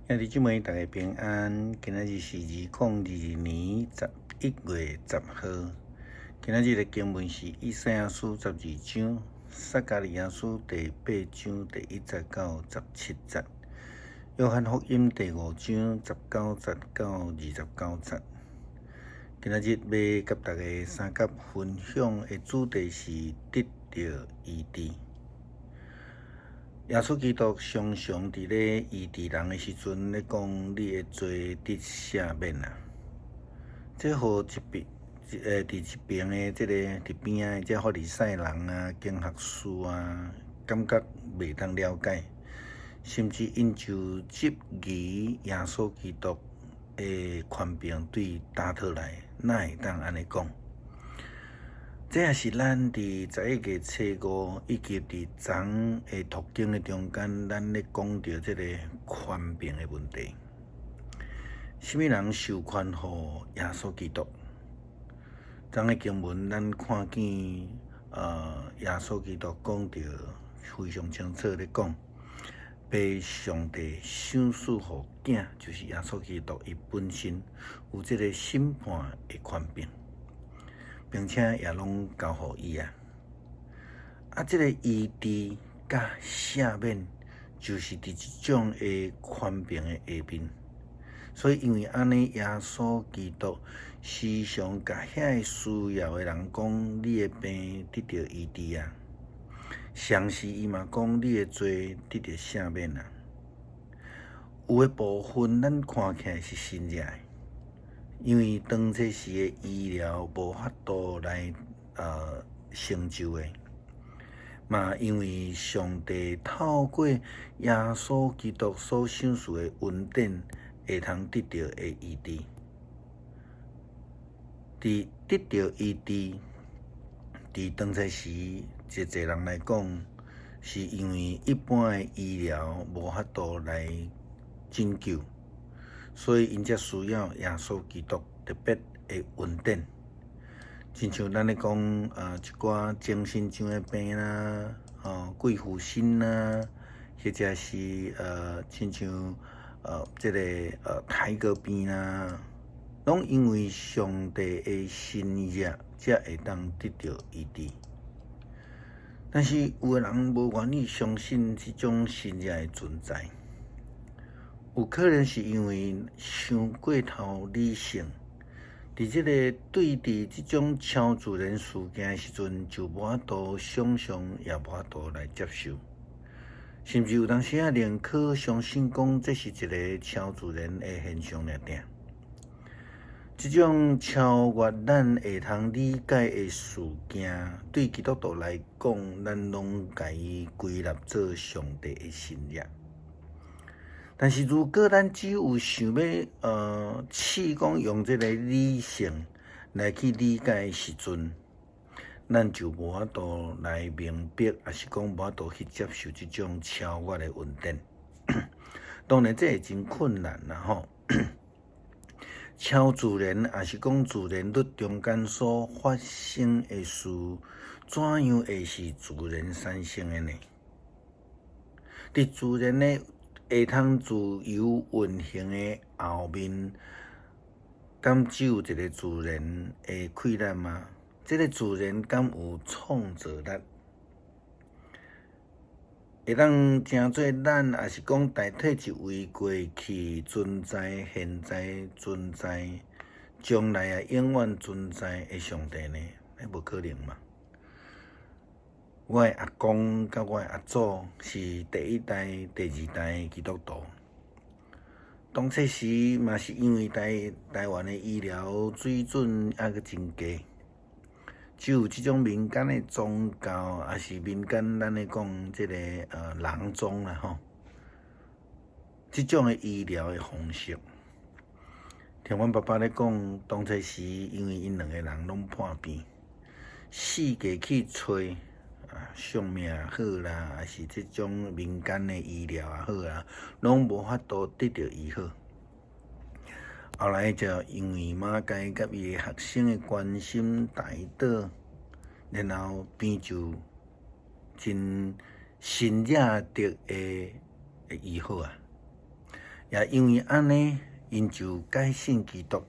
兄弟姊妹，大家平安。今仔日是2022年11月10号。今仔日的经文是以赛亚书12章、撒迦利亚书第8章第1节到17节、约翰福音第5章19节到29节。今仔日要甲大家三角分享的主题是得到医治。耶稣基督常常伫咧医治人的时阵，咧讲你的罪得赦免啊。这互伫一边的即个伫边的这法利赛人啊、经学士啊，感觉袂当了解，甚至因就质疑耶稣基督的权柄对打讨来，哪会当安尼讲？这也是咱伫11月初5以及伫昨的读经的中间，咱咧讲到这个权柄的问题。什么人授权予耶稣基督？昨的经文咱看见，耶稣基督讲到非常清楚咧讲，被上帝赏赐予囝，就是耶稣基督伊本身有这个审判的权柄。并且也拢交予伊啊！这个医治甲赦免，就是伫即种的权柄的下面。所以因为安尼，耶稣基督时常甲遐需要的人讲：你的病得到医治啊！同时伊嘛讲：你的罪得到赦免啊！有的部分咱看起来是真正的。因为当这时的医疗无法度来成就的，嘛因为上帝透过耶稣基督所赏赐的恩典，会通得到的医治。伫得到医治，伫当这时一侪人来讲，是因为一般的医疗无法度来拯救。所以，因才需要耶稣基督特别的恩典，亲像咱咧讲，一寡精神上的病啦，贵妇心啦，或者是亲像这个胎教病啦，拢因为上帝的心意，才会当得到医治。但是有的人无愿意相信这种神迹的存在。有可能是因为伤过头理性，伫这个对峙这种超自然事件的时阵，就无法度想象，也无法度来接受，甚至有当时宁可相信讲这是一个超自然的现象尔定。这种超越咱会通理解的事件，对基督徒来讲，咱拢甲伊归纳做上帝的心意。但是，如果咱只有想要试讲用这个理性来去理解的时阵，咱就无法度来明白，也是讲无法度去接受这种超越的恩典。当然，这会真困难啦吼。超自然也是讲自然律中间所发生的事，怎样会是自然产生的呢？伫自然的会通自由运行的后面，敢只有一个自然的困难吗？这个自然敢有创造力？会当成做咱，也是讲代替一位过去存在、现在存在、将来也永远存在的上帝呢？那无可能嘛！我的阿公甲我的阿祖是第一代、第二代基督徒。当初时嘛是因为台湾的医疗水准还阁真低，只有这种民间的宗教，也是民间咱咧讲这个人宗啦吼，这种的医疗的方式。听阮爸爸咧讲，当初时因为因两个人拢破病，四界去找。性命也好啦，还是这种民间的医疗也好啦，拢无法度得到医好。后来就因为马街甲伊的学生的关心带导，然后病就真心热得的医好啊。也因为安尼，因就改信基督。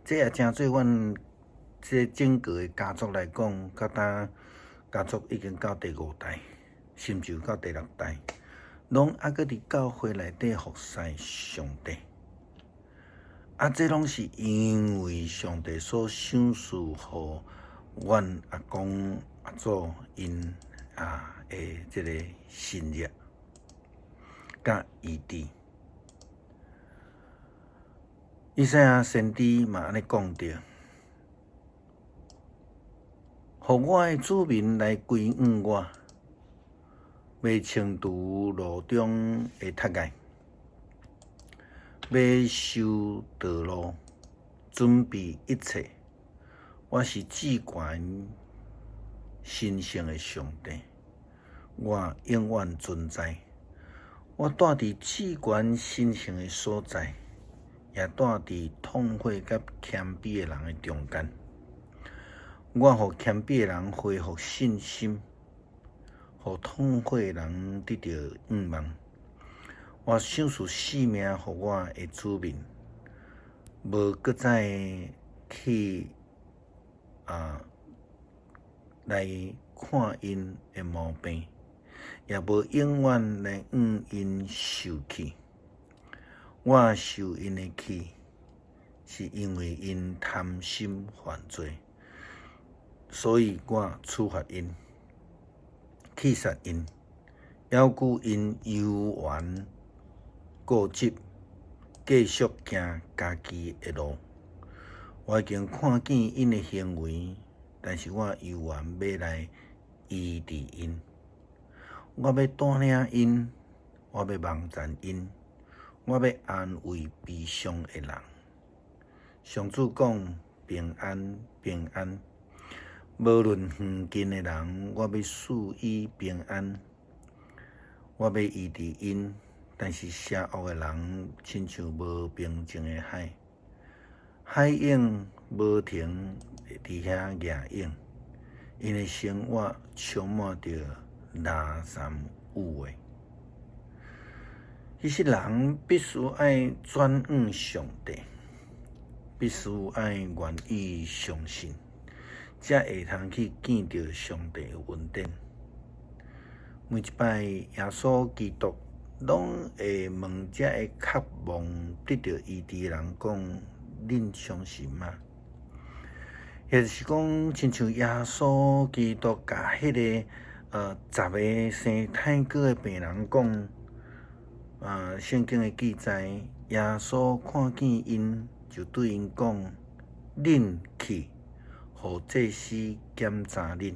这也正做阮这整个的家族来讲，到呾家族已经到第5代，甚至到第6代，拢还搁伫教会内底服侍上帝。这拢是因为上帝所赏赐予阮阿公阿祖因的这个信业甲意志。以赛亚先知嘛安尼讲着，互我的子民来归向我，要清除路中的택碍。要修道路，准备一切。我是至悬神圣的上帝，我永远存在。我住伫至悬神圣的所在，也住伫痛悔甲谦卑的人的中间。我互谦卑的人恢复信心，互痛悔的人得到愿望。我赏赐性命互我的子民，无搁再去来看因的毛病，也无永远来因受气。我受因的气，是因为因贪心犯罪，所以我处罚因，气杀因，要求因游玩固执，继续行家己的路。我已经看见因的行为，但是我犹原要来医治因。我要带领因，我要望赞因，我要安慰悲伤的人。上主讲平安，平安。无论远近的人，我要赐伊平安。我要医治因。但是邪恶的人，亲像无平静的海，海涌无停伫遐野涌，因的生活充满着垃圾污秽。其实人必须爱转向上帝，必须爱愿意相信，才会通去见到上帝的恩典。每一摆耶稣基督拢会问这个渴望得到医治的人讲：恁相信吗？也就是讲，亲像耶稣基督甲迄个10个生太哥的病人讲，圣经的记载，耶稣看见因，就对因讲：恁去，互祭司检查恁。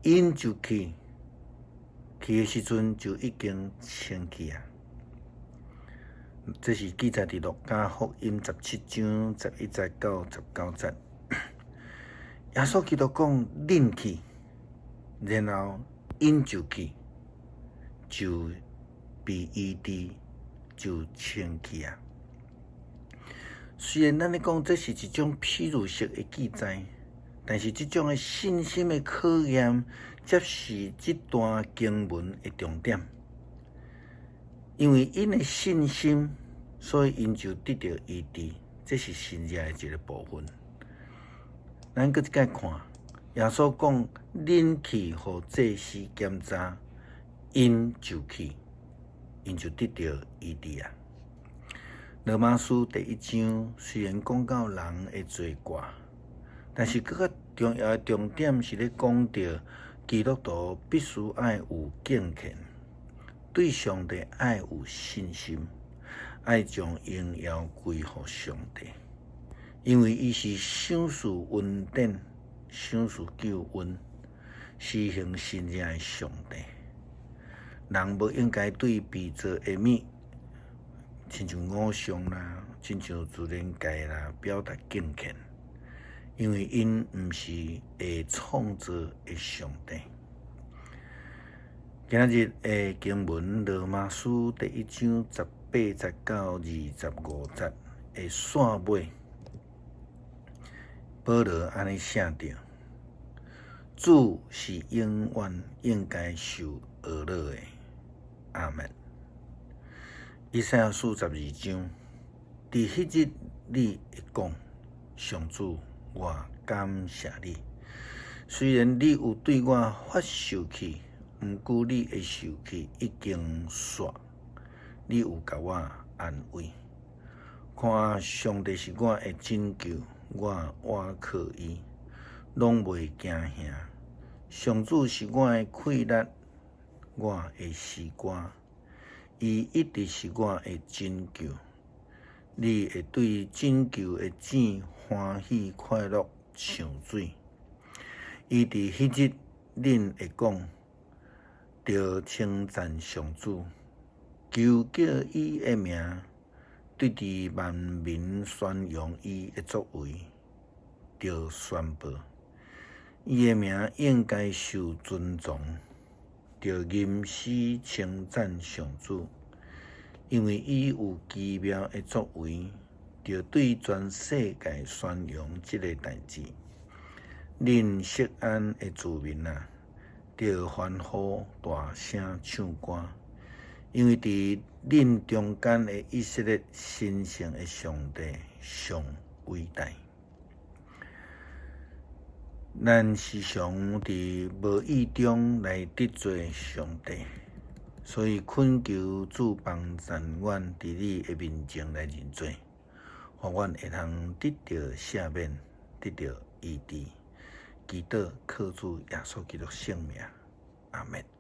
因就去的时阵就已经清去啊！这是记载伫路加福音17章11节到19节。耶稣基督讲：恁去，然后因就去，就被医治，就清去啊！虽然咱咧讲这是一种譬如式的记载，但是这种的信心的考验，才是这段经文的重点。因为因的信心，所以因就得到医治，这是信仰的一个部分。咱搁一解看，耶稣讲：恁去互祭司检查，因就去，因就得到医治啊！罗马书第1章虽然讲到人的罪过，但是更较重要的重点是咧讲到基督徒必须爱有敬虔，对上帝爱有信心，爱将荣耀归乎上帝，因为伊是赏赐恩典、赏赐救恩、施行神迹的上帝。人无应该对被造的物，亲像偶像啦，亲像自然界啦，表达敬虔。因为因毋是会创造的上帝。今日的经文，罗马书第1章18节到25节的线尾，保罗安尼写着：主是永远应该受恶乐的。阿门。以赛亚书42章，伫迄日你会讲：上主，我感谢你。虽然你有对我发受气，毋过你的受气已经煞，你有甲我安慰。看上帝是我的拯救，我倚靠伊，拢袂惊吓。上主是我的气力，我的诗歌，伊一直是我的拯救。你会对拯救的井欢喜快乐唱水。伊伫迄日，恁会讲，着称赞上主，求叫伊的名，对伫万民宣扬伊的作为，着宣布伊的名应该受尊重，着吟诗称赞上主，因为伊有奇妙的作为，着对全世界宣扬这个代志。恁锡安的子民啊，着欢呼大声唱歌，因为伫恁中间的以色列神圣的上帝上伟大。咱时常伫无意中来得罪上帝，所以恳求主帮助阮伫你的面前来认罪，互阮会通得到赦免，得到医治。祈祷靠主耶稣基督圣名，阿门。